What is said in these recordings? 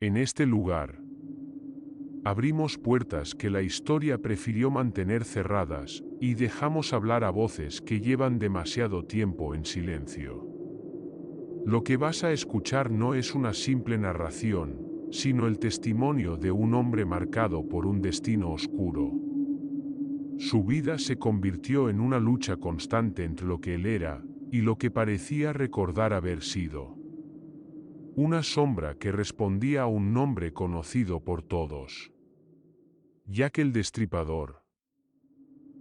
En este lugar, abrimos puertas que la historia prefirió mantener cerradas y dejamos hablar a voces que llevan demasiado tiempo en silencio. Lo que vas a escuchar no es una simple narración, sino el testimonio de un hombre marcado por un destino oscuro. Su vida se convirtió en una lucha constante entre lo que él era y lo que parecía recordar haber sido. Una sombra que respondía a un nombre conocido por todos. Jack el Destripador.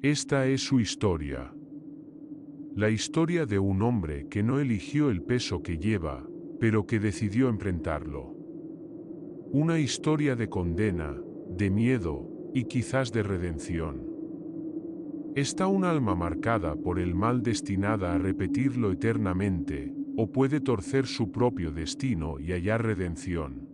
Esta es su historia. La historia de un hombre que no eligió el peso que lleva, pero que decidió enfrentarlo. Una historia de condena, de miedo y quizás de redención. ¿Está un alma marcada por el mal destinada a repetirlo eternamente, o puede torcer su propio destino y hallar redención?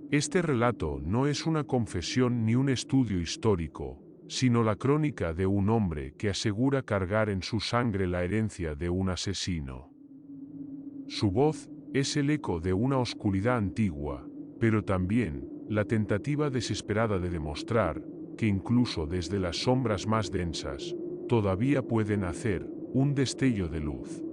Este relato no es una confesión ni un estudio histórico, sino la crónica de un hombre que asegura cargar en su sangre la herencia de un asesino. Su voz es el eco de una oscuridad antigua, pero también la tentativa desesperada de demostrar que incluso desde las sombras más densas, todavía pueden hacer un destello de luz.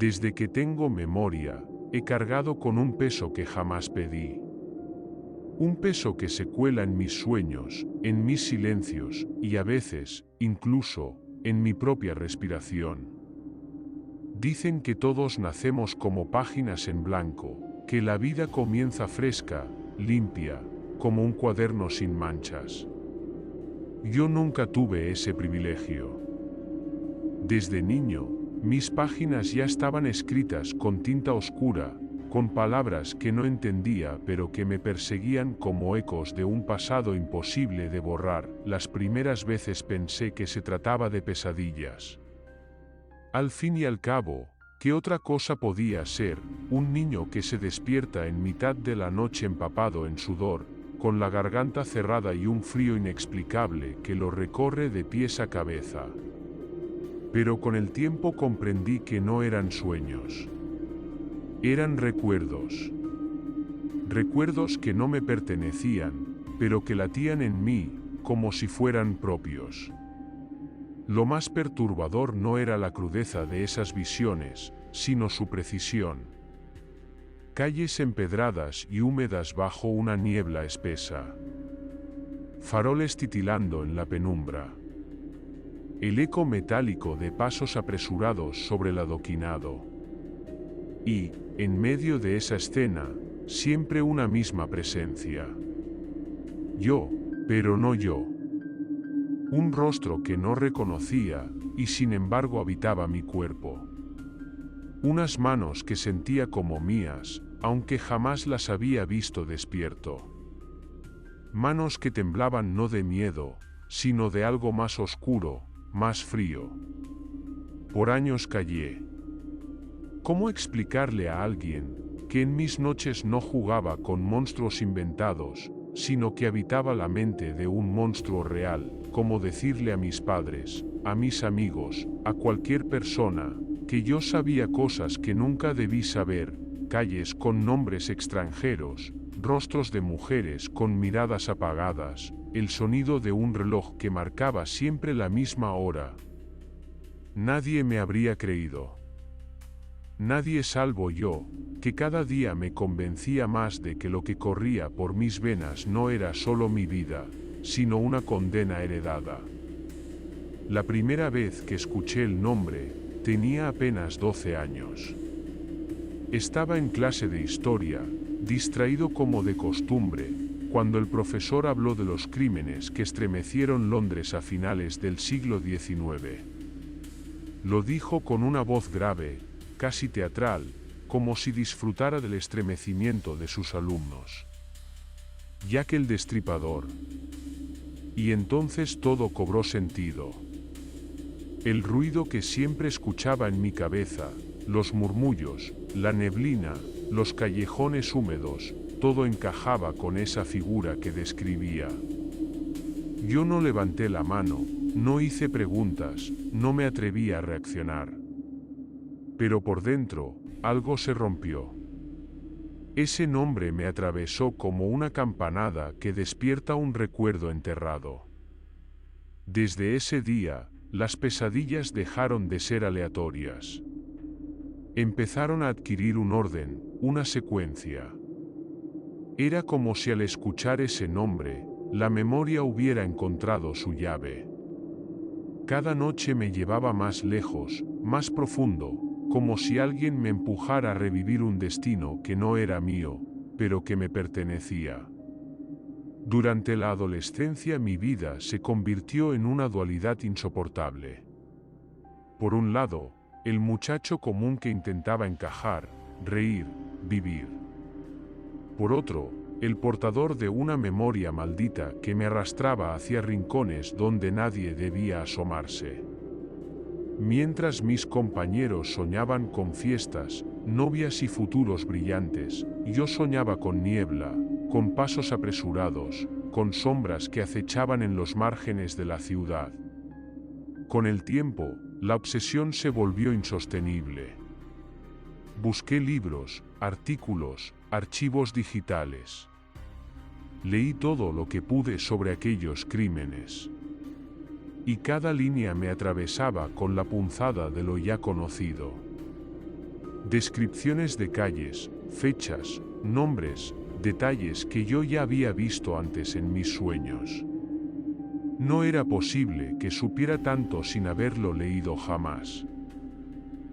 Desde que tengo memoria, he cargado con un peso que jamás pedí. Un peso que se cuela en mis sueños, en mis silencios y a veces, incluso, en mi propia respiración. Dicen que todos nacemos como páginas en blanco, que la vida comienza fresca, limpia, como un cuaderno sin manchas. Yo nunca tuve ese privilegio. Desde niño, mis páginas ya estaban escritas con tinta oscura, con palabras que no entendía pero que me perseguían como ecos de un pasado imposible de borrar. Las primeras veces pensé que se trataba de pesadillas. Al fin y al cabo, ¿qué otra cosa podía ser un niño que se despierta en mitad de la noche empapado en sudor, con la garganta cerrada y un frío inexplicable que lo recorre de pies a cabeza? Pero con el tiempo comprendí que no eran sueños. Eran recuerdos. Recuerdos que no me pertenecían, pero que latían en mí, como si fueran propios. Lo más perturbador no era la crudeza de esas visiones, sino su precisión. Calles empedradas y húmedas bajo una niebla espesa. Faroles titilando en la penumbra. El eco metálico de pasos apresurados sobre el adoquinado. Y, en medio de esa escena, siempre una misma presencia. Yo, pero no yo. Un rostro que no reconocía, y sin embargo habitaba mi cuerpo. Unas manos que sentía como mías, aunque jamás las había visto despierto. Manos que temblaban no de miedo, sino de algo más oscuro, más frío. Por años callé. ¿Cómo explicarle a alguien que en mis noches no jugaba con monstruos inventados, sino que habitaba la mente de un monstruo real? ¿Cómo decirle a mis padres, a mis amigos, a cualquier persona, que yo sabía cosas que nunca debí saber? Calles con nombres extranjeros, rostros de mujeres con miradas apagadas, el sonido de un reloj que marcaba siempre la misma hora. Nadie me habría creído. Nadie salvo yo, que cada día me convencía más de que lo que corría por mis venas no era solo mi vida, sino una condena heredada. La primera vez que escuché el nombre, tenía apenas 12 años. Estaba en clase de historia, distraído como de costumbre, cuando el profesor habló de los crímenes que estremecieron Londres a finales del siglo XIX. Lo dijo con una voz grave, casi teatral, como si disfrutara del estremecimiento de sus alumnos. Jack el Destripador. y entonces todo cobró sentido. El ruido que siempre escuchaba en mi cabeza, los murmullos, la neblina, los callejones húmedos, todo encajaba con esa figura que describía. Yo no levanté la mano, no hice preguntas, no me atreví a reaccionar. Pero por dentro, algo se rompió. Ese nombre me atravesó como una campanada que despierta un recuerdo enterrado. Desde ese día, las pesadillas dejaron de ser aleatorias. Empezaron a adquirir un orden, una secuencia. Era como si al escuchar ese nombre, la memoria hubiera encontrado su llave. Cada noche me llevaba más lejos, más profundo, como si alguien me empujara a revivir un destino que no era mío, pero que me pertenecía. Durante la adolescencia mi vida se convirtió en una dualidad insoportable. Por un lado, el muchacho común que intentaba encajar, reír, vivir. Por otro, el portador de una memoria maldita que me arrastraba hacia rincones donde nadie debía asomarse. Mientras mis compañeros soñaban con fiestas, novias y futuros brillantes, yo soñaba con niebla, con pasos apresurados, con sombras que acechaban en los márgenes de la ciudad. Con el tiempo, la obsesión se volvió insostenible. Busqué libros, artículos, archivos digitales. Leí todo lo que pude sobre aquellos crímenes. Y cada línea me atravesaba con la punzada de lo ya conocido. Descripciones de calles, fechas, nombres, detalles que yo ya había visto antes en mis sueños. No era posible que supiera tanto sin haberlo leído jamás.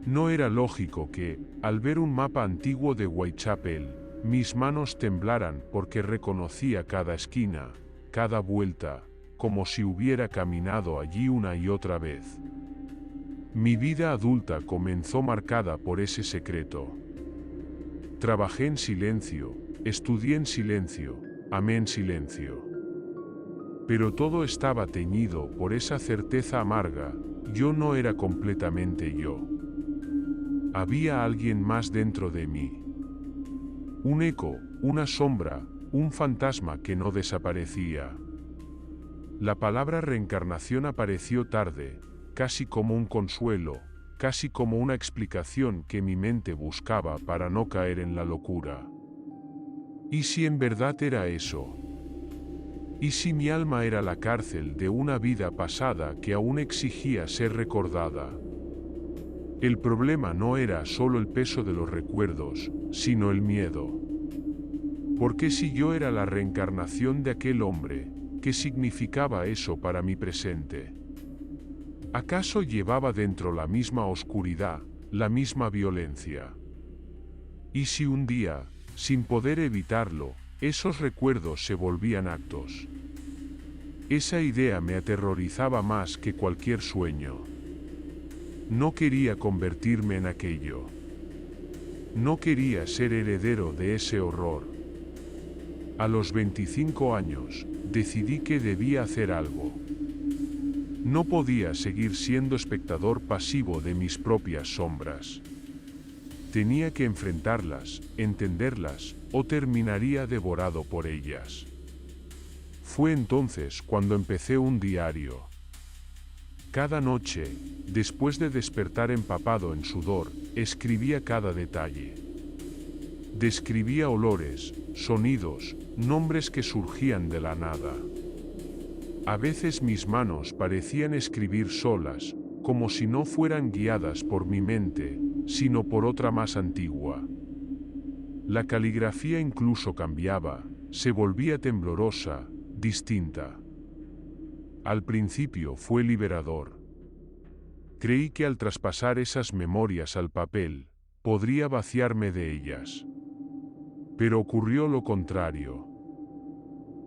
No era lógico que, al ver un mapa antiguo de Whitechapel, mis manos temblaran porque reconocía cada esquina, cada vuelta, como si hubiera caminado allí una y otra vez. Mi vida adulta comenzó marcada por ese secreto. Trabajé en silencio, estudié en silencio, amé en silencio. Pero todo estaba teñido por esa certeza amarga, yo no era completamente yo. Había alguien más dentro de mí. Un eco, una sombra, un fantasma que no desaparecía. La palabra reencarnación apareció tarde, casi como un consuelo, casi como una explicación que mi mente buscaba para no caer en la locura. ¿Y si en verdad era eso? ¿Y si mi alma era la cárcel de una vida pasada que aún exigía ser recordada? El problema no era solo el peso de los recuerdos, sino el miedo. Porque si yo era la reencarnación de aquel hombre, ¿qué significaba eso para mi presente? ¿Acaso llevaba dentro la misma oscuridad, la misma violencia? ¿Y si un día, sin poder evitarlo, esos recuerdos se volvían actos? Esa idea me aterrorizaba más que cualquier sueño. No quería convertirme en aquello. No quería ser heredero de ese horror. A los 25 años, decidí que debía hacer algo. No podía seguir siendo espectador pasivo de mis propias sombras. Tenía que enfrentarlas, entenderlas, o terminaría devorado por ellas. Fue entonces cuando empecé un diario. Cada noche, después de despertar empapado en sudor, escribía cada detalle. Describía olores, sonidos, nombres que surgían de la nada. A veces mis manos parecían escribir solas, como si no fueran guiadas por mi mente, sino por otra más antigua. La caligrafía incluso cambiaba, se volvía temblorosa, distinta. Al principio fue liberador. Creí que al traspasar esas memorias al papel, podría vaciarme de ellas. Pero ocurrió lo contrario.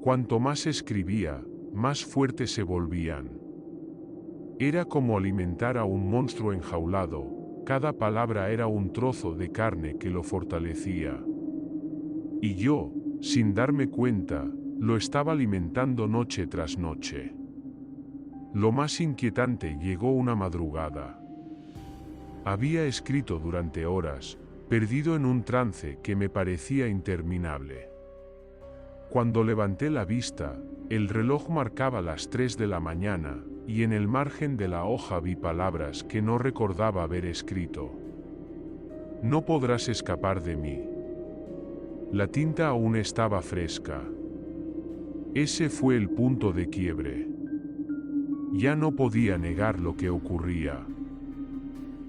Cuanto más escribía, más fuertes se volvían. Era como alimentar a un monstruo enjaulado, cada palabra era un trozo de carne que lo fortalecía. Y yo, sin darme cuenta, Lo estaba alimentando noche tras noche. Lo más inquietante llegó una madrugada. Había escrito durante horas, perdido en un trance que me parecía interminable. Cuando levanté la vista, el reloj marcaba las 3 de la mañana, y en el margen de la hoja vi palabras que no recordaba haber escrito. No podrás escapar de mí. La tinta aún estaba fresca. Ese fue el punto de quiebre. Ya no podía negar lo que ocurría.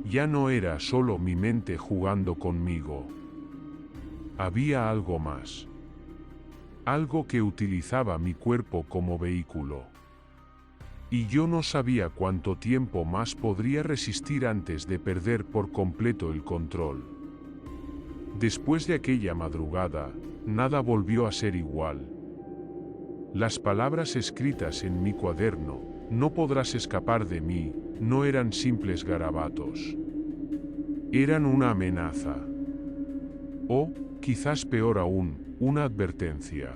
Ya no era solo mi mente jugando conmigo. Había algo más. Algo que utilizaba mi cuerpo como vehículo. Y yo no sabía cuánto tiempo más podría resistir antes de perder por completo el control. Después de aquella madrugada, nada volvió a ser igual. Las palabras escritas en mi cuaderno, "No podrás escapar de mí", no eran simples garabatos. Eran una amenaza. O, quizás peor aún, una advertencia.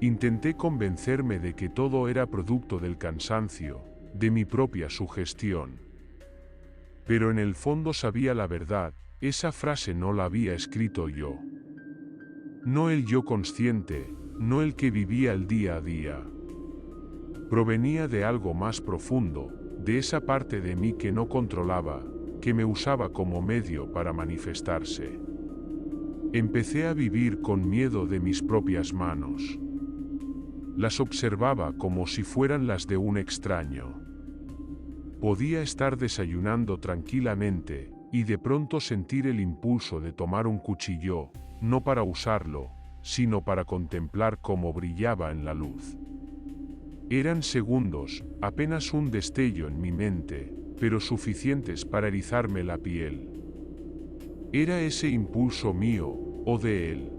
Intenté convencerme de que todo era producto del cansancio, de mi propia sugestión. Pero en el fondo sabía la verdad, esa frase no la había escrito yo. No el yo consciente, no el que vivía el día a día. Provenía de algo más profundo, de esa parte de mí que no controlaba, que me usaba como medio para manifestarse. Empecé a vivir con miedo de mis propias manos. Las observaba como si fueran las de un extraño. Podía estar desayunando tranquilamente, y de pronto sentir el impulso de tomar un cuchillo, no para usarlo, sino para contemplar cómo brillaba en la luz. Eran segundos, apenas un destello en mi mente, pero suficientes para erizarme la piel. ¿Era ese impulso mío, o de él?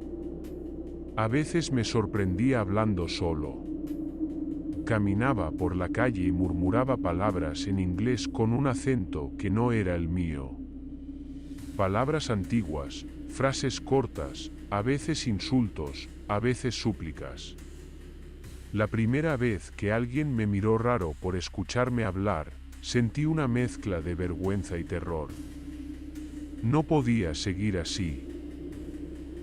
A veces me sorprendía hablando solo. Caminaba por la calle y murmuraba palabras en inglés con un acento que no era el mío. Palabras antiguas, frases cortas, a veces insultos, a veces súplicas. La primera vez que alguien me miró raro por escucharme hablar, sentí una mezcla de vergüenza y terror. No podía seguir así.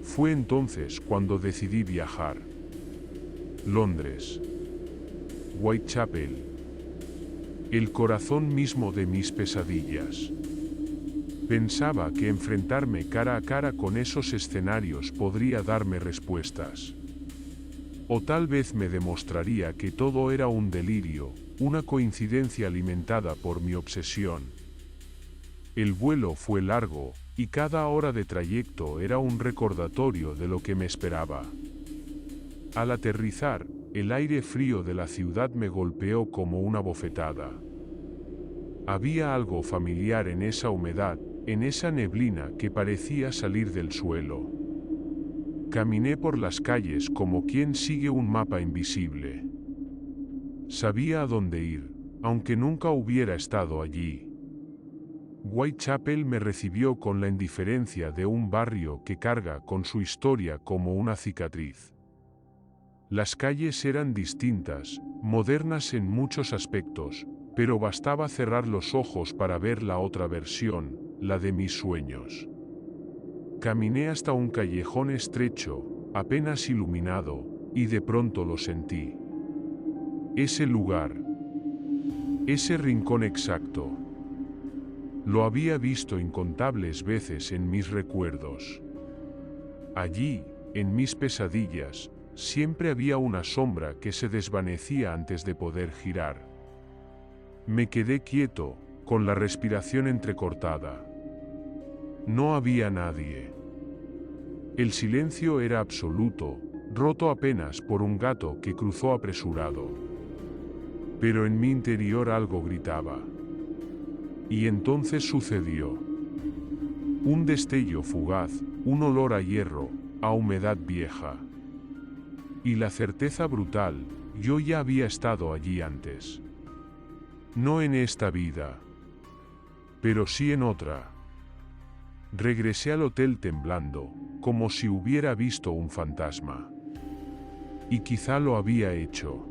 Fue entonces cuando decidí viajar. Londres. Whitechapel. El corazón mismo de mis pesadillas. Pensaba que enfrentarme cara a cara con esos escenarios podría darme respuestas. O tal vez me demostraría que todo era un delirio, una coincidencia alimentada por mi obsesión. El vuelo fue largo, y cada hora de trayecto era un recordatorio de lo que me esperaba. Al aterrizar, el aire frío de la ciudad me golpeó como una bofetada. Había algo familiar en esa humedad, en esa neblina que parecía salir del suelo. Caminé por las calles como quien sigue un mapa invisible. Sabía a dónde ir, aunque nunca hubiera estado allí. Whitechapel me recibió con la indiferencia de un barrio que carga con su historia como una cicatriz. Las calles eran distintas, modernas en muchos aspectos, pero bastaba cerrar los ojos para ver la otra versión, la de mis sueños. Caminé hasta un callejón estrecho, apenas iluminado, y de pronto lo sentí. Ese lugar. Ese rincón exacto. Lo había visto incontables veces en mis recuerdos. Allí, en mis pesadillas, siempre había una sombra que se desvanecía antes de poder girar. Me quedé quieto, con la respiración entrecortada. No había nadie. El silencio era absoluto, roto apenas por un gato que cruzó apresurado. Pero en mi interior algo gritaba. Y entonces sucedió. Un destello fugaz, un olor a hierro, a humedad vieja. Y la certeza brutal, yo ya había estado allí antes. No en esta vida, pero sí en otra. Regresé al hotel temblando, como si hubiera visto un fantasma. y quizá lo había hecho.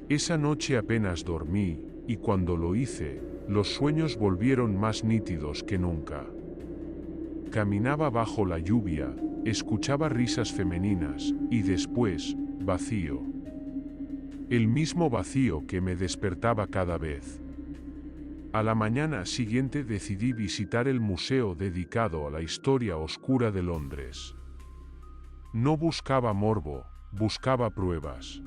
Esa noche apenas dormí, y cuando lo hice, los sueños volvieron más nítidos que nunca. Caminaba bajo la lluvia, escuchaba risas femeninas, y después, vacío. El mismo vacío que me despertaba cada vez. A la mañana siguiente decidí visitar el museo dedicado a la historia oscura de Londres. No buscaba morbo, buscaba pruebas.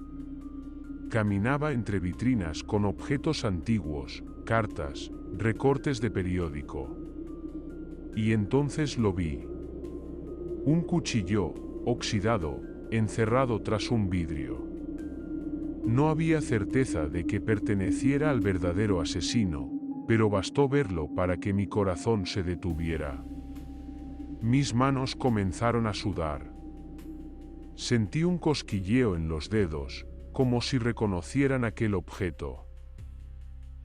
Caminaba entre vitrinas con objetos antiguos, cartas, recortes de periódico. Y entonces lo vi. Un cuchillo, oxidado, encerrado tras un vidrio. No había certeza de que perteneciera al verdadero asesino, pero bastó verlo para que mi corazón se detuviera. Mis manos comenzaron a sudar. Sentí un cosquilleo en los dedos, como si reconocieran aquel objeto.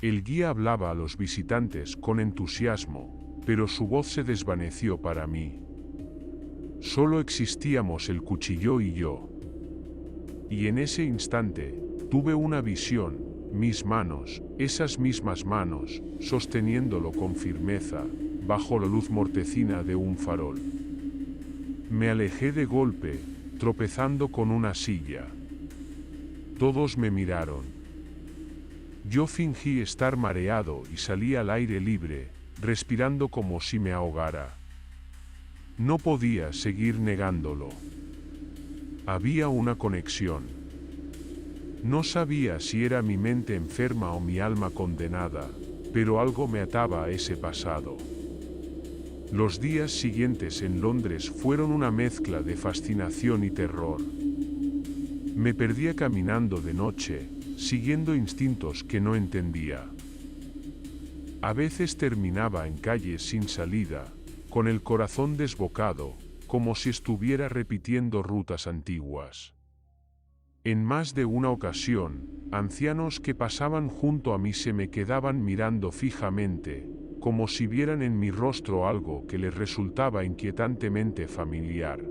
El guía hablaba a los visitantes con entusiasmo, pero su voz se desvaneció para mí. Solo existíamos el cuchillo y yo. Y en ese instante, tuve una visión, mis manos, esas mismas manos, sosteniéndolo con firmeza, bajo la luz mortecina de un farol. Me alejé de golpe, tropezando con una silla. Todos me miraron. Yo fingí estar mareado y salí al aire libre, respirando como si me ahogara. No podía seguir negándolo. Había una conexión. No sabía si era mi mente enferma o mi alma condenada, pero algo me ataba a ese pasado. Los días siguientes en Londres fueron una mezcla de fascinación y terror. Me perdía caminando de noche, siguiendo instintos que no entendía. A veces terminaba en calles sin salida, con el corazón desbocado, como si estuviera repitiendo rutas antiguas. En más de una ocasión, ancianos que pasaban junto a mí se me quedaban mirando fijamente, como si vieran en mi rostro algo que les resultaba inquietantemente familiar.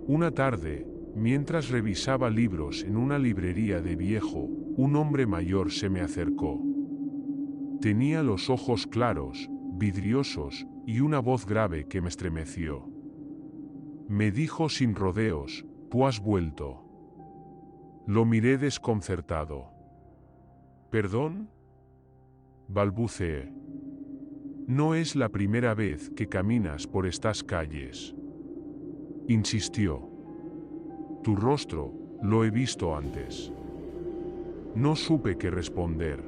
Una tarde, mientras revisaba libros en una librería de viejo, un hombre mayor se me acercó. Tenía los ojos claros, vidriosos, y una voz grave que me estremeció. Me dijo sin rodeos: «¿Tú has vuelto?». Lo miré desconcertado. «¿Perdón?», balbuceé. «No es la primera vez que caminas por estas calles», insistió. «Tu rostro, lo he visto antes». No supe qué responder.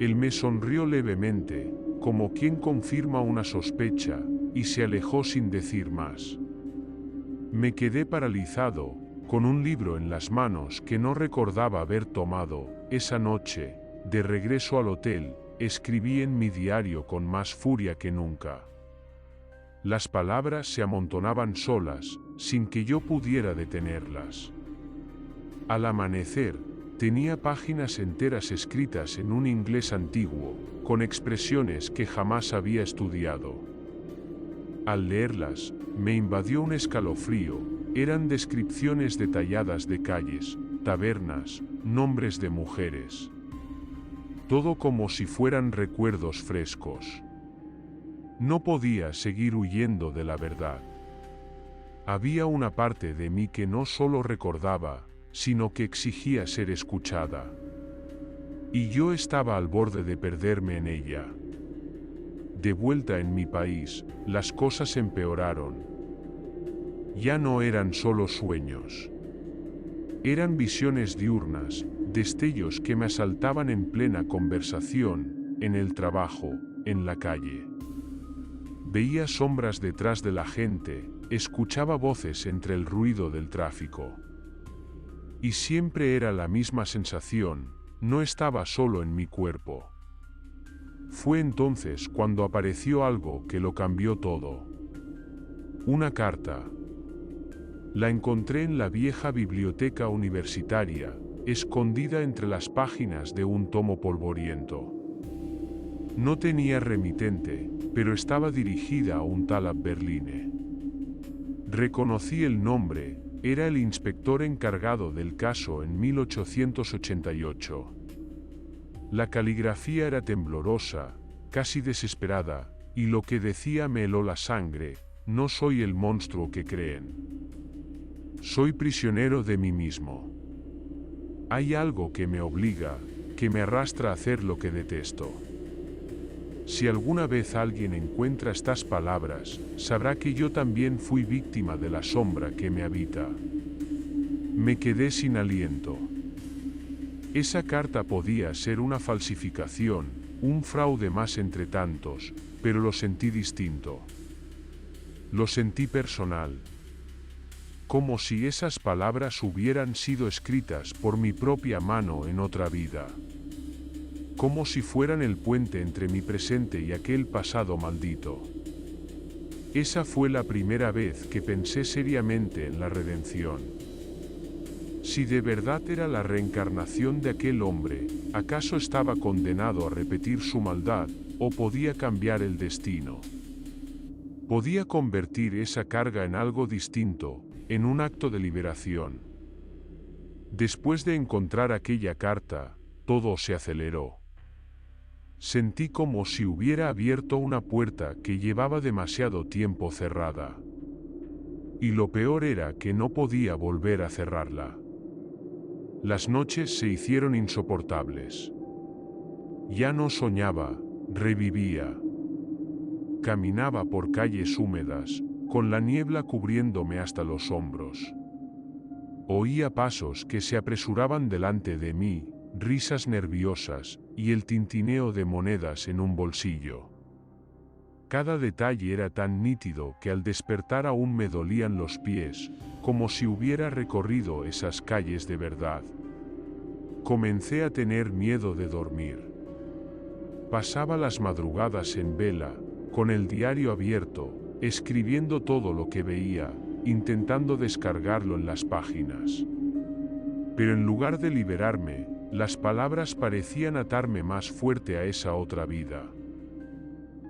Él me sonrió levemente, como quien confirma una sospecha, y se alejó sin decir más. Me quedé paralizado, con un libro en las manos que no recordaba haber tomado. Esa noche, de regreso al hotel, escribí en mi diario con más furia que nunca. Las palabras se amontonaban solas, sin que yo pudiera detenerlas. Al amanecer, tenía páginas enteras escritas en un inglés antiguo, con expresiones que jamás había estudiado. Al leerlas, me invadió un escalofrío. Eran descripciones detalladas de calles, tabernas, nombres de mujeres. Todo como si fueran recuerdos frescos. No podía seguir huyendo de la verdad. Había una parte de mí que no solo recordaba, sino que exigía ser escuchada. Y yo estaba al borde de perderme en ella. De vuelta en mi país, las cosas empeoraron. Ya no eran solo sueños. Eran visiones diurnas, destellos que me asaltaban en plena conversación, en el trabajo, en la calle. Veía sombras detrás de la gente, escuchaba voces entre el ruido del tráfico. Y siempre era la misma sensación, no estaba solo en mi cuerpo. Fue entonces cuando apareció algo que lo cambió todo. Una carta. La encontré en la vieja biblioteca universitaria, escondida entre las páginas de un tomo polvoriento. No tenía remitente, pero estaba dirigida a un tal Abberline. Reconocí el nombre, Era el inspector encargado del caso en 1888. La caligrafía era temblorosa, casi desesperada, y lo que decía me heló la sangre: no soy el monstruo que creen. Soy prisionero de mí mismo. Hay algo que me obliga, que me arrastra a hacer lo que detesto. Si alguna vez alguien encuentra estas palabras, sabrá que yo también fui víctima de la sombra que me habita. Me quedé sin aliento. Esa carta podía ser una falsificación, un fraude más entre tantos, pero lo sentí distinto. Lo sentí personal. Como si esas palabras hubieran sido escritas por mi propia mano en otra vida. Como si fueran el puente entre mi presente y aquel pasado maldito. Esa fue la primera vez que pensé seriamente en la redención. Si de verdad era la reencarnación de aquel hombre, ¿acaso estaba condenado a repetir su maldad, o podía cambiar el destino? Podía convertir esa carga en algo distinto, en un acto de liberación. Después de encontrar aquella carta, todo se aceleró. Sentí como si hubiera abierto una puerta que llevaba demasiado tiempo cerrada. Y lo peor era que no podía volver a cerrarla. Las noches se hicieron insoportables. Ya no soñaba, revivía. Caminaba por calles húmedas, con la niebla cubriéndome hasta los hombros. Oía pasos que se apresuraban delante de mí, risas nerviosas, y el tintineo de monedas en un bolsillo. Cada detalle era tan nítido que al despertar aún me dolían los pies, como si hubiera recorrido esas calles de verdad. Comencé a tener miedo de dormir. Pasaba las madrugadas en vela, con el diario abierto, escribiendo todo lo que veía, intentando descargarlo en las páginas. Pero en lugar de liberarme, las palabras parecían atarme más fuerte a esa otra vida.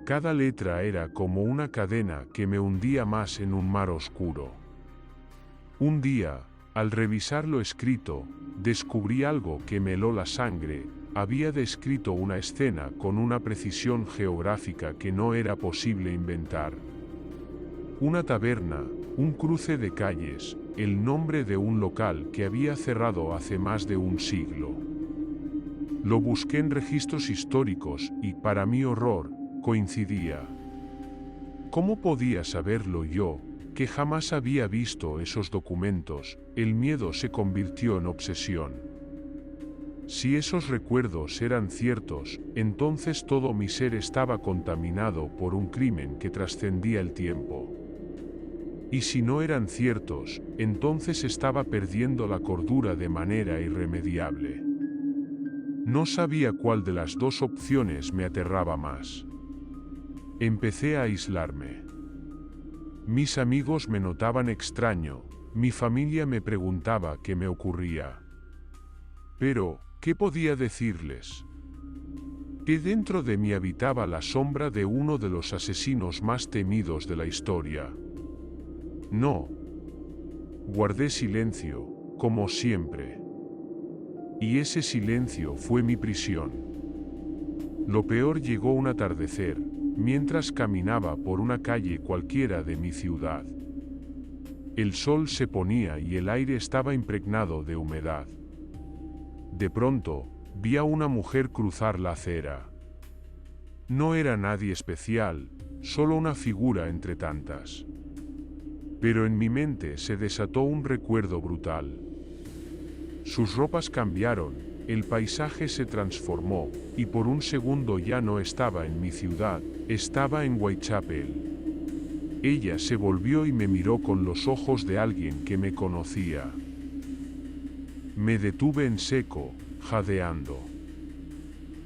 Cada letra era como una cadena que me hundía más en un mar oscuro. Un día, al revisar lo escrito, descubrí algo que me heló la sangre. Había descrito una escena con una precisión geográfica que no era posible inventar. Una taberna, un cruce de calles, el nombre de un local que había cerrado hace más de un siglo. Lo busqué en registros históricos y, para mi horror, coincidía. ¿Cómo podía saberlo yo, que jamás había visto esos documentos? El miedo se convirtió en obsesión. Si esos recuerdos eran ciertos, entonces todo mi ser estaba contaminado por un crimen que trascendía el tiempo. Y si no eran ciertos, entonces estaba perdiendo la cordura de manera irremediable. No sabía cuál de las dos opciones me aterraba más. Empecé a aislarme. Mis amigos me notaban extraño, mi familia me preguntaba qué me ocurría. Pero, ¿qué podía decirles? Que dentro de mí habitaba la sombra de uno de los asesinos más temidos de la historia. No. Guardé silencio, como siempre. Y ese silencio fue mi prisión. Lo peor llegó un atardecer, mientras caminaba por una calle cualquiera de mi ciudad. El sol se ponía y el aire estaba impregnado de humedad. De pronto, vi a una mujer cruzar la acera. No era nadie especial, solo una figura entre tantas. Pero en mi mente se desató un recuerdo brutal. Sus ropas cambiaron, el paisaje se transformó, y por un segundo ya no estaba en mi ciudad, estaba en Whitechapel. Ella se volvió y me miró con los ojos de alguien que me conocía. Me detuve en seco, jadeando.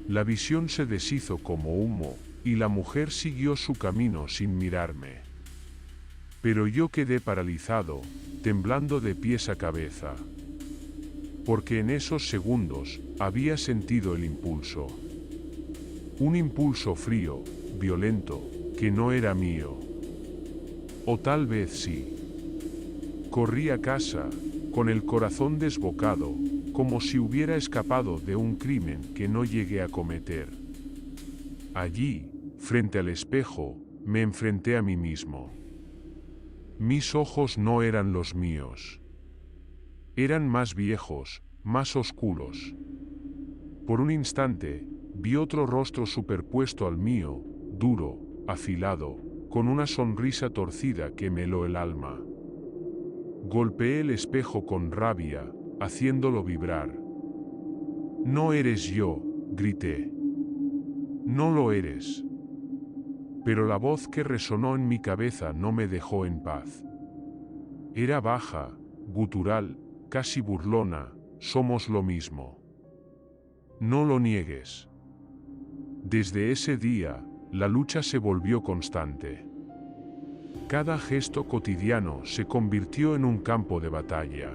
La visión se deshizo como humo, y la mujer siguió su camino sin mirarme. Pero yo quedé paralizado, temblando de pies a cabeza. Porque en esos segundos, había sentido el impulso. Un impulso frío, violento, que no era mío. O tal vez sí. Corrí a casa, con el corazón desbocado, como si hubiera escapado de un crimen que no llegué a cometer. Allí, frente al espejo, me enfrenté a mí mismo. Mis ojos no eran los míos. Eran más viejos, más oscuros. Por un instante, vi otro rostro superpuesto al mío, duro, afilado, con una sonrisa torcida que me heló el alma. Golpeé el espejo con rabia, haciéndolo vibrar. «No eres yo», grité. «No lo eres». Pero la voz que resonó en mi cabeza no me dejó en paz. Era baja, gutural, casi burlona: «Somos lo mismo. No lo niegues». Desde ese día, la lucha se volvió constante. Cada gesto cotidiano se convirtió en un campo de batalla.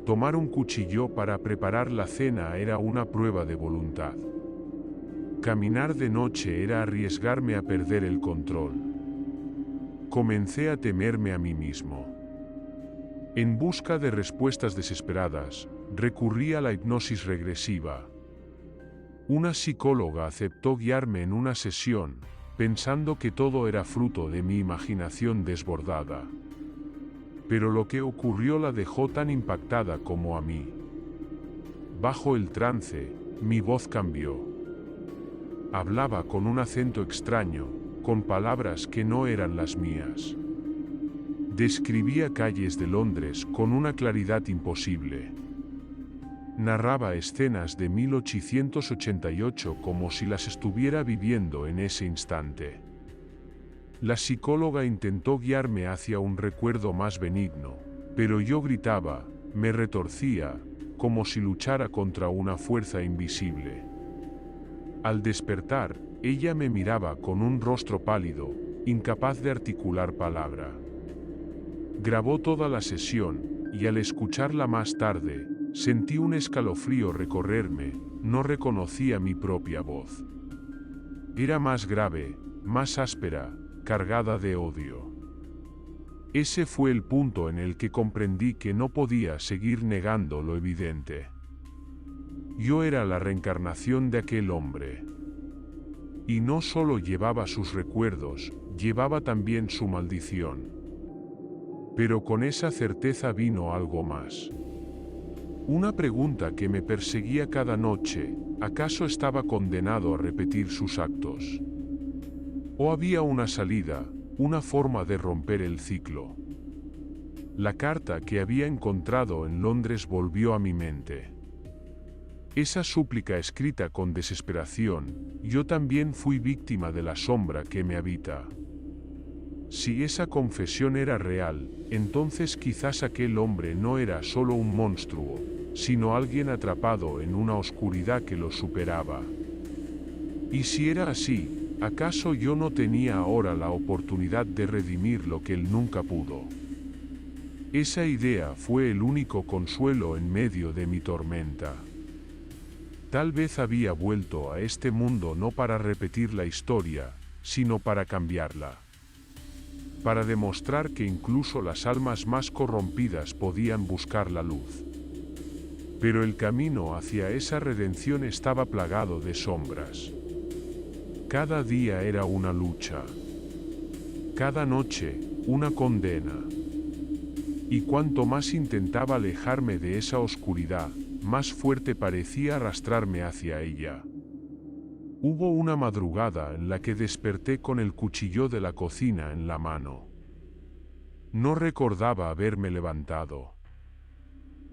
Tomar un cuchillo para preparar la cena era una prueba de voluntad. Caminar de noche era arriesgarme a perder el control. Comencé a temerme a mí mismo. En busca de respuestas desesperadas, recurrí a la hipnosis regresiva. Una psicóloga aceptó guiarme en una sesión, pensando que todo era fruto de mi imaginación desbordada. Pero lo que ocurrió la dejó tan impactada como a mí. Bajo el trance, mi voz cambió. Hablaba con un acento extraño, con palabras que no eran las mías. Describía calles de Londres con una claridad imposible. Narraba escenas de 1888 como si las estuviera viviendo en ese instante. La psicóloga intentó guiarme hacia un recuerdo más benigno, pero yo gritaba, me retorcía, como si luchara contra una fuerza invisible. Al despertar, ella me miraba con un rostro pálido, incapaz de articular palabra. Grabó toda la sesión, y al escucharla más tarde, sentí un escalofrío recorrerme. No reconocía mi propia voz. Era más grave, más áspera, cargada de odio. Ese fue el punto en el que comprendí que no podía seguir negando lo evidente. Yo era la reencarnación de aquel hombre. Y no solo llevaba sus recuerdos, llevaba también su maldición. Pero con esa certeza vino algo más. Una pregunta que me perseguía cada noche: ¿acaso estaba condenado a repetir sus actos? ¿O había una salida, una forma de romper el ciclo? La carta que había encontrado en Londres volvió a mi mente. Esa súplica escrita con desesperación: yo también fui víctima de la sombra que me habita. Si esa confesión era real, entonces quizás aquel hombre no era solo un monstruo, sino alguien atrapado en una oscuridad que lo superaba. Y si era así, ¿acaso yo no tenía ahora la oportunidad de redimir lo que él nunca pudo? Esa idea fue el único consuelo en medio de mi tormenta. Tal vez había vuelto a este mundo no para repetir la historia, sino para cambiarla. Para demostrar que incluso las almas más corrompidas podían buscar la luz. Pero el camino hacia esa redención estaba plagado de sombras. Cada día era una lucha. Cada noche, una condena. Y cuanto más intentaba alejarme de esa oscuridad, más fuerte parecía arrastrarme hacia ella. Hubo una madrugada en la que desperté con el cuchillo de la cocina en la mano. No recordaba haberme levantado.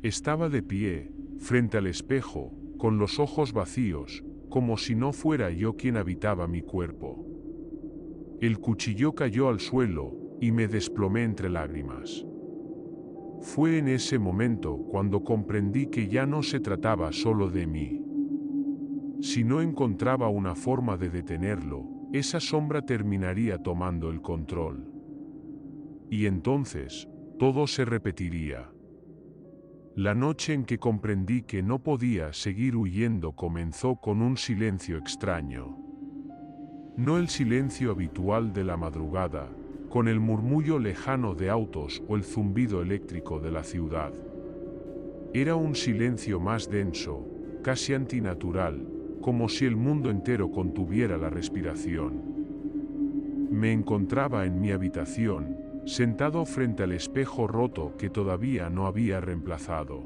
Estaba de pie, frente al espejo, con los ojos vacíos, como si no fuera yo quien habitaba mi cuerpo. El cuchillo cayó al suelo, y me desplomé entre lágrimas. Fue en ese momento cuando comprendí que ya no se trataba solo de mí. Si no encontraba una forma de detenerlo, esa sombra terminaría tomando el control. Y entonces, todo se repetiría. La noche en que comprendí que no podía seguir huyendo comenzó con un silencio extraño. No el silencio habitual de la madrugada, con el murmullo lejano de autos o el zumbido eléctrico de la ciudad. Era un silencio más denso, casi antinatural, como si el mundo entero contuviera la respiración. Me encontraba en mi habitación, sentado frente al espejo roto que todavía no había reemplazado.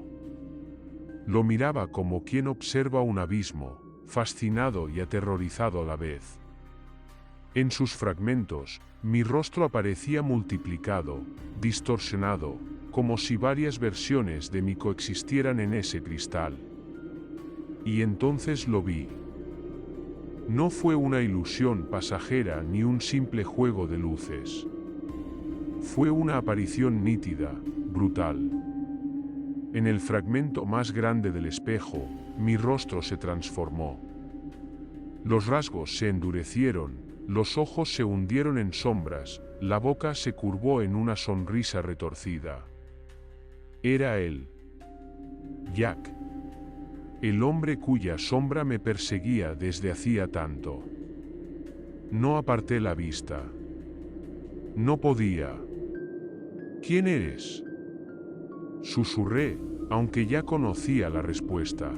Lo miraba como quien observa un abismo, fascinado y aterrorizado a la vez. En sus fragmentos, mi rostro aparecía multiplicado, distorsionado, como si varias versiones de mí coexistieran en ese cristal. Y entonces lo vi. No fue una ilusión pasajera ni un simple juego de luces. Fue una aparición nítida, brutal. En el fragmento más grande del espejo, mi rostro se transformó. Los rasgos se endurecieron, los ojos se hundieron en sombras, la boca se curvó en una sonrisa retorcida. Era él. Jack. El hombre cuya sombra me perseguía desde hacía tanto. No aparté la vista. No podía. ¿Quién eres?, susurré, aunque ya conocía la respuesta.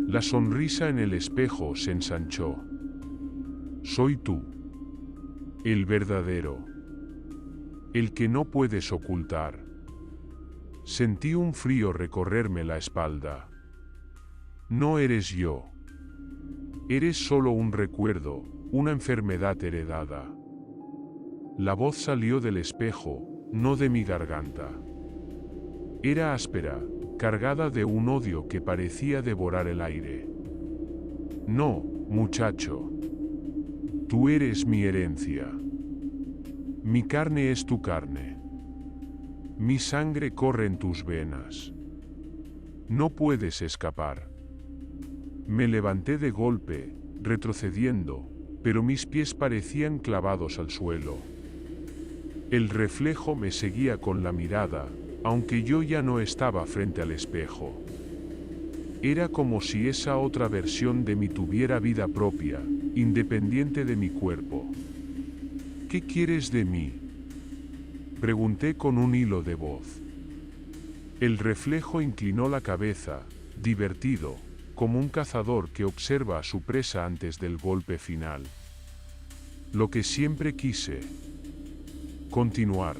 La sonrisa en el espejo se ensanchó. Soy tú. El verdadero. El que no puedes ocultar. Sentí un frío recorrerme la espalda. No eres yo. Eres solo un recuerdo, una enfermedad heredada. La voz salió del espejo, no de mi garganta. Era áspera, cargada de un odio que parecía devorar el aire. No, muchacho. Tú eres mi herencia. Mi carne es tu carne. Mi sangre corre en tus venas. No puedes escapar. Me levanté de golpe, retrocediendo, pero mis pies parecían clavados al suelo. El reflejo me seguía con la mirada, aunque yo ya no estaba frente al espejo. Era como si esa otra versión de mí tuviera vida propia, independiente de mi cuerpo. ¿Qué quieres de mí?, pregunté con un hilo de voz. El reflejo inclinó la cabeza, divertido, como un cazador que observa a su presa antes del golpe final. Lo que siempre quise. Continuar.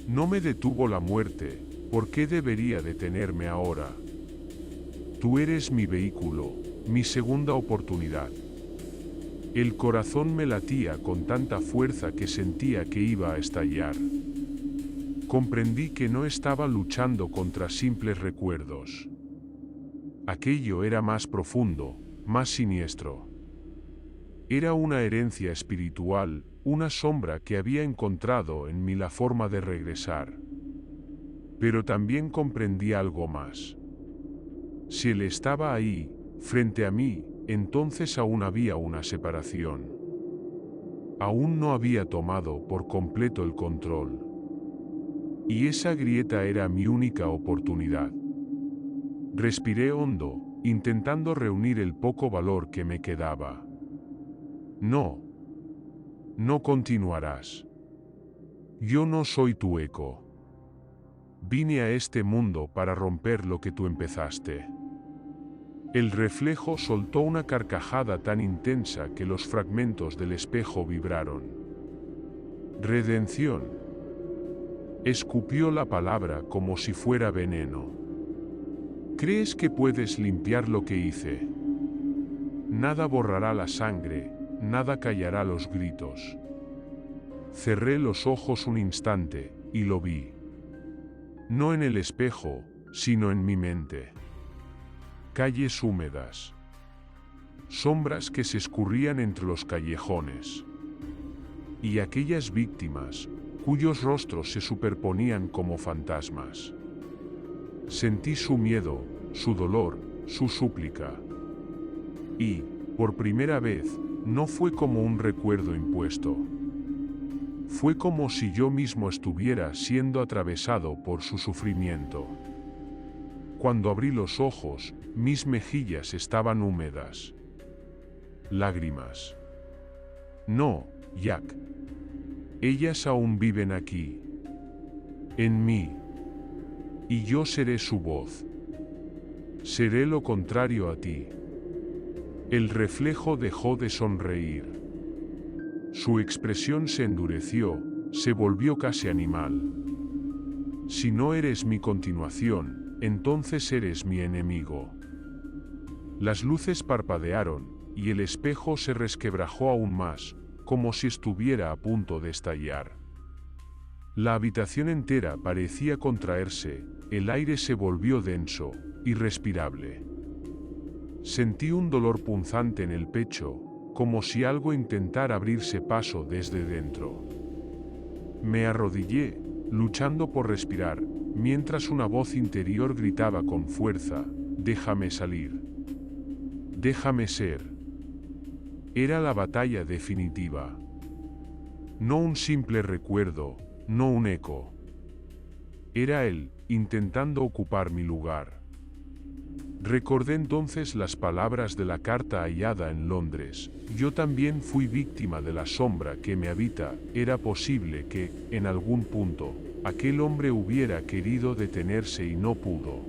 No me detuvo la muerte, ¿por qué debería detenerme ahora? Tú eres mi vehículo, mi segunda oportunidad. El corazón me latía con tanta fuerza que sentía que iba a estallar. Comprendí que no estaba luchando contra simples recuerdos. Aquello era más profundo, más siniestro. Era una herencia espiritual, una sombra que había encontrado en mí la forma de regresar. Pero también comprendí algo más. Si él estaba ahí, frente a mí, entonces aún había una separación. Aún no había tomado por completo el control. Y esa grieta era mi única oportunidad. Respiré hondo, intentando reunir el poco valor que me quedaba. No. No continuarás. Yo no soy tu eco. Vine a este mundo para romper lo que tú empezaste. El reflejo soltó una carcajada tan intensa que los fragmentos del espejo vibraron. Redención. Escupió la palabra como si fuera veneno. ¿Crees que puedes limpiar lo que hice? Nada borrará la sangre, nada callará los gritos. Cerré los ojos un instante, y lo vi. No en el espejo, sino en mi mente. Calles húmedas. Sombras que se escurrían entre los callejones. Y aquellas víctimas, cuyos rostros se superponían como fantasmas. Sentí su miedo, su dolor, su súplica. Y, por primera vez, no fue como un recuerdo impuesto. Fue como si yo mismo estuviera siendo atravesado por su sufrimiento. Cuando abrí los ojos, mis mejillas estaban húmedas. Lágrimas. No, Jack. Ellas aún viven aquí, en mí, y yo seré su voz. Seré lo contrario a ti. El reflejo dejó de sonreír. Su expresión se endureció, se volvió casi animal. Si no eres mi continuación, entonces eres mi enemigo. Las luces parpadearon, y el espejo se resquebrajó aún más, como si estuviera a punto de estallar. La habitación entera parecía contraerse, el aire se volvió denso, irrespirable. Sentí un dolor punzante en el pecho, como si algo intentara abrirse paso desde dentro. Me arrodillé, luchando por respirar, mientras una voz interior gritaba con fuerza: «Déjame salir. Déjame ser». Era la batalla definitiva. No un simple recuerdo, no un eco. Era él, intentando ocupar mi lugar. Recordé entonces las palabras de la carta hallada en Londres: «Yo también fui víctima de la sombra que me habita». Era posible que, en algún punto, aquel hombre hubiera querido detenerse y no pudo.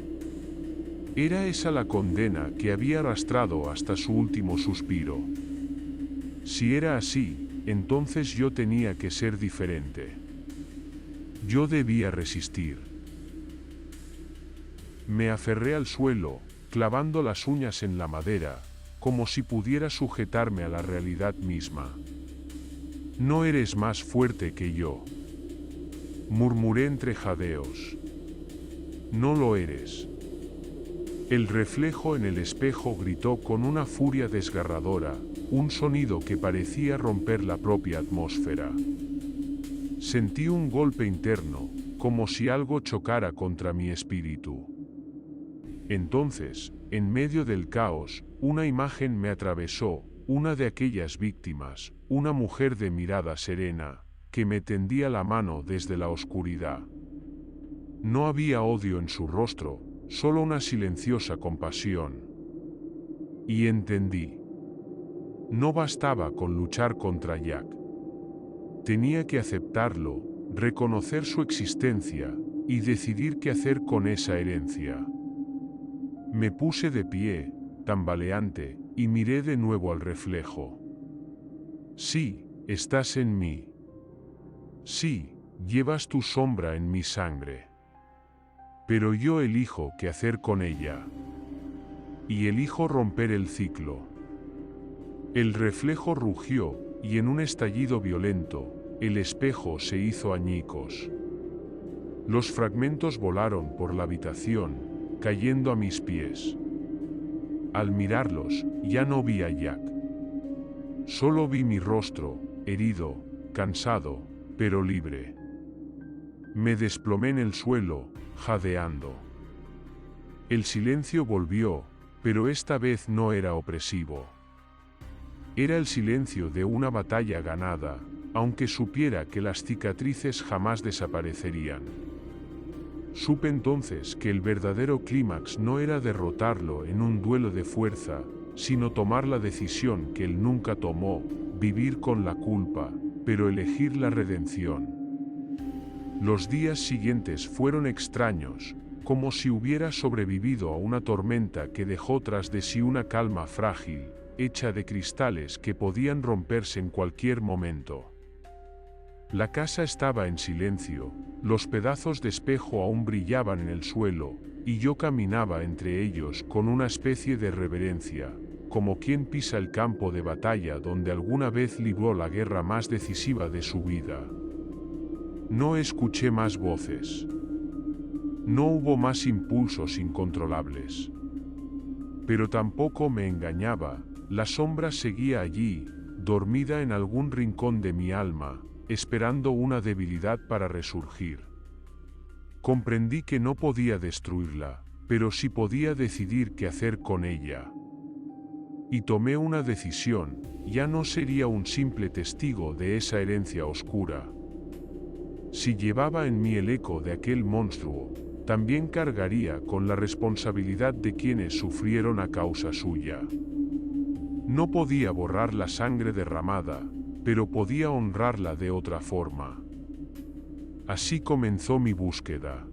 Era esa la condena que había arrastrado hasta su último suspiro. Si era así, entonces yo tenía que ser diferente. Yo debía resistir. Me aferré al suelo, clavando las uñas en la madera, como si pudiera sujetarme a la realidad misma. «No eres más fuerte que yo», murmuré entre jadeos. «No lo eres». El reflejo en el espejo gritó con una furia desgarradora, un sonido que parecía romper la propia atmósfera. Sentí un golpe interno, como si algo chocara contra mi espíritu. Entonces, en medio del caos, una imagen me atravesó, una de aquellas víctimas, una mujer de mirada serena, que me tendía la mano desde la oscuridad. No había odio en su rostro, solo una silenciosa compasión. Y entendí. No bastaba con luchar contra Jack. Tenía que aceptarlo, reconocer su existencia, y decidir qué hacer con esa herencia. Me puse de pie, tambaleante, y miré de nuevo al reflejo. «Sí, estás en mí. Sí, llevas tu sombra en mi sangre. Pero yo elijo qué hacer con ella. Y elijo romper el ciclo». El reflejo rugió, y en un estallido violento, el espejo se hizo añicos. Los fragmentos volaron por la habitación, cayendo a mis pies. Al mirarlos, ya no vi a Jack. Solo vi mi rostro, herido, cansado, pero libre. Me desplomé en el suelo, jadeando. El silencio volvió, pero esta vez no era opresivo. Era el silencio de una batalla ganada, aunque supiera que las cicatrices jamás desaparecerían. Supe entonces que el verdadero clímax no era derrotarlo en un duelo de fuerza, sino tomar la decisión que él nunca tomó, vivir con la culpa, pero elegir la redención. Los días siguientes fueron extraños, como si hubiera sobrevivido a una tormenta que dejó tras de sí una calma frágil, hecha de cristales que podían romperse en cualquier momento. La casa estaba en silencio, los pedazos de espejo aún brillaban en el suelo, y yo caminaba entre ellos con una especie de reverencia, como quien pisa el campo de batalla donde alguna vez libró la guerra más decisiva de su vida. No escuché más voces. No hubo más impulsos incontrolables. Pero tampoco me engañaba, la sombra seguía allí, dormida en algún rincón de mi alma, esperando una debilidad para resurgir. Comprendí que no podía destruirla, pero sí podía decidir qué hacer con ella. Y tomé una decisión: ya no sería un simple testigo de esa herencia oscura. Si llevaba en mí el eco de aquel monstruo, también cargaría con la responsabilidad de quienes sufrieron a causa suya. No podía borrar la sangre derramada, pero podía honrarla de otra forma. Así comenzó mi búsqueda.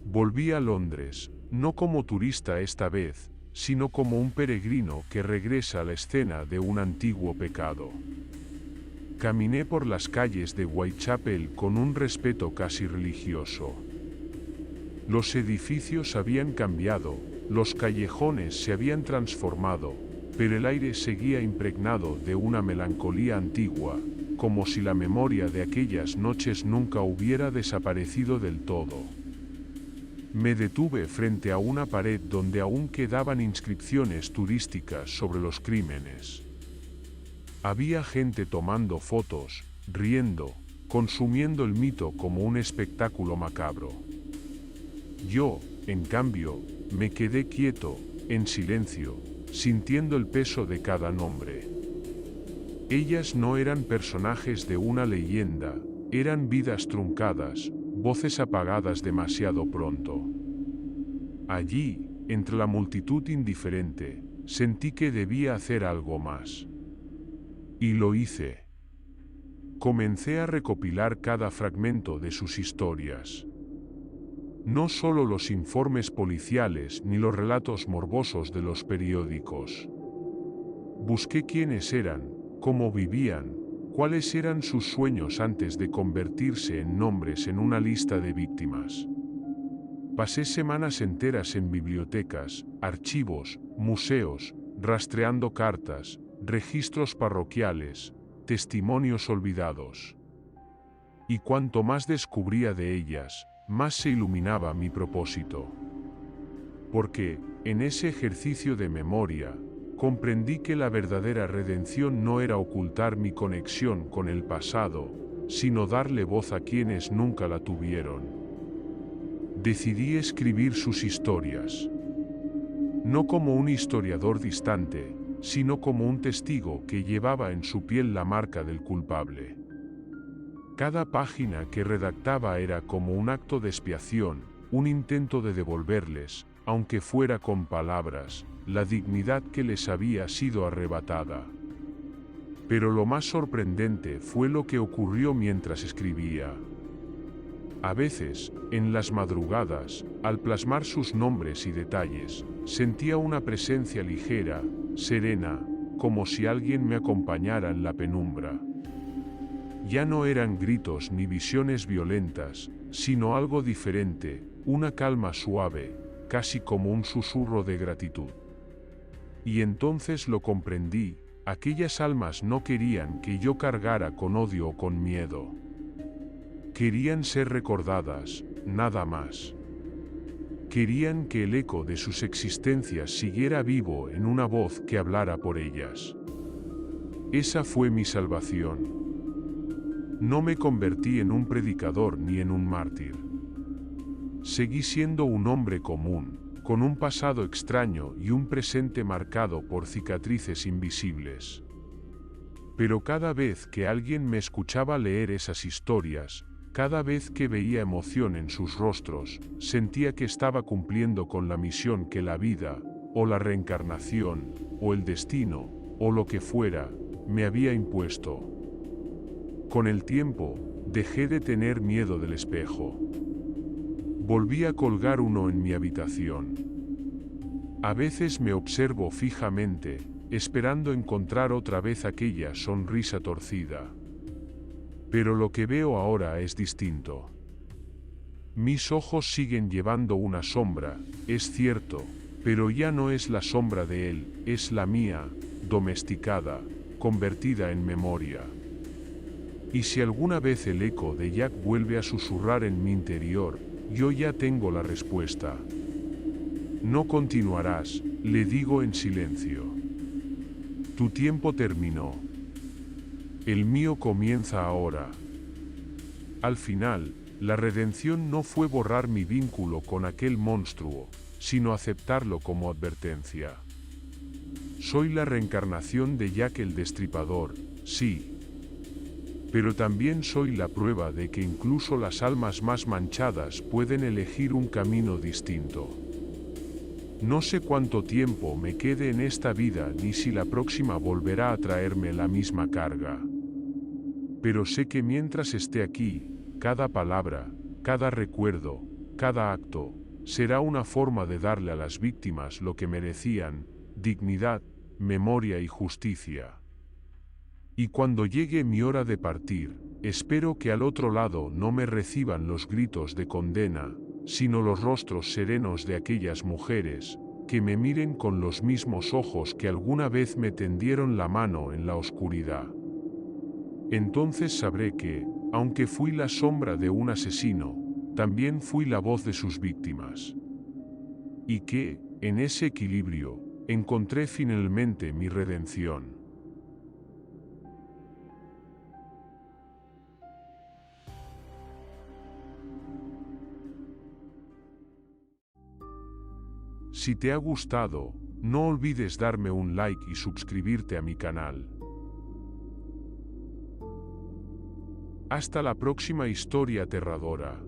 Volví a Londres, no como turista esta vez, sino como un peregrino que regresa a la escena de un antiguo pecado. Caminé por las calles de Whitechapel con un respeto casi religioso. Los edificios habían cambiado, los callejones se habían transformado, pero el aire seguía impregnado de una melancolía antigua, como si la memoria de aquellas noches nunca hubiera desaparecido del todo. Me detuve frente a una pared donde aún quedaban inscripciones turísticas sobre los crímenes. Había gente tomando fotos, riendo, consumiendo el mito como un espectáculo macabro. Yo, en cambio, me quedé quieto, en silencio, sintiendo el peso de cada nombre. Ellas no eran personajes de una leyenda, eran vidas truncadas, voces apagadas demasiado pronto. Allí, entre la multitud indiferente, sentí que debía hacer algo más. Y lo hice. Comencé a recopilar cada fragmento de sus historias. No solo los informes policiales ni los relatos morbosos de los periódicos. Busqué quiénes eran, cómo vivían, cuáles eran sus sueños antes de convertirse en nombres en una lista de víctimas. Pasé semanas enteras en bibliotecas, archivos, museos, rastreando cartas, registros parroquiales, testimonios olvidados. Y cuanto más descubría de ellas, más se iluminaba mi propósito. Porque, en ese ejercicio de memoria, comprendí que la verdadera redención no era ocultar mi conexión con el pasado, sino darle voz a quienes nunca la tuvieron. Decidí escribir sus historias. No como un historiador distante, sino como un testigo que llevaba en su piel la marca del culpable. Cada página que redactaba era como un acto de expiación, un intento de devolverles, aunque fuera con palabras, la dignidad que les había sido arrebatada. Pero lo más sorprendente fue lo que ocurrió mientras escribía. A veces, en las madrugadas, al plasmar sus nombres y detalles, sentía una presencia ligera, serena, como si alguien me acompañara en la penumbra. Ya no eran gritos ni visiones violentas, sino algo diferente, una calma suave, casi como un susurro de gratitud. Y entonces lo comprendí, aquellas almas no querían que yo cargara con odio o con miedo. Querían ser recordadas, nada más. Querían que el eco de sus existencias siguiera vivo en una voz que hablara por ellas. Esa fue mi salvación. No me convertí en un predicador ni en un mártir. Seguí siendo un hombre común, con un pasado extraño y un presente marcado por cicatrices invisibles. Pero cada vez que alguien me escuchaba leer esas historias, cada vez que veía emoción en sus rostros, sentía que estaba cumpliendo con la misión que la vida, o la reencarnación, o el destino, o lo que fuera, me había impuesto. Con el tiempo, dejé de tener miedo del espejo. Volví a colgar uno en mi habitación. A veces me observo fijamente, esperando encontrar otra vez aquella sonrisa torcida. Pero lo que veo ahora es distinto. Mis ojos siguen llevando una sombra, es cierto, pero ya no es la sombra de él, es la mía, domesticada, convertida en memoria. Y si alguna vez el eco de Jack vuelve a susurrar en mi interior, yo ya tengo la respuesta. No continuarás, le digo en silencio. Tu tiempo terminó. El mío comienza ahora. Al final, la redención no fue borrar mi vínculo con aquel monstruo, sino aceptarlo como advertencia. Soy la reencarnación de Jack el Destripador, sí. Pero también soy la prueba de que incluso las almas más manchadas pueden elegir un camino distinto. No sé cuánto tiempo me quede en esta vida ni si la próxima volverá a traerme la misma carga. Pero sé que mientras esté aquí, cada palabra, cada recuerdo, cada acto, será una forma de darle a las víctimas lo que merecían: dignidad, memoria y justicia. Y cuando llegue mi hora de partir, espero que al otro lado no me reciban los gritos de condena, sino los rostros serenos de aquellas mujeres, que me miren con los mismos ojos que alguna vez me tendieron la mano en la oscuridad. Entonces sabré que, aunque fui la sombra de un asesino, también fui la voz de sus víctimas. Y que, en ese equilibrio, encontré finalmente mi redención. Si te ha gustado, no olvides darme un like y suscribirte a mi canal. Hasta la próxima historia aterradora.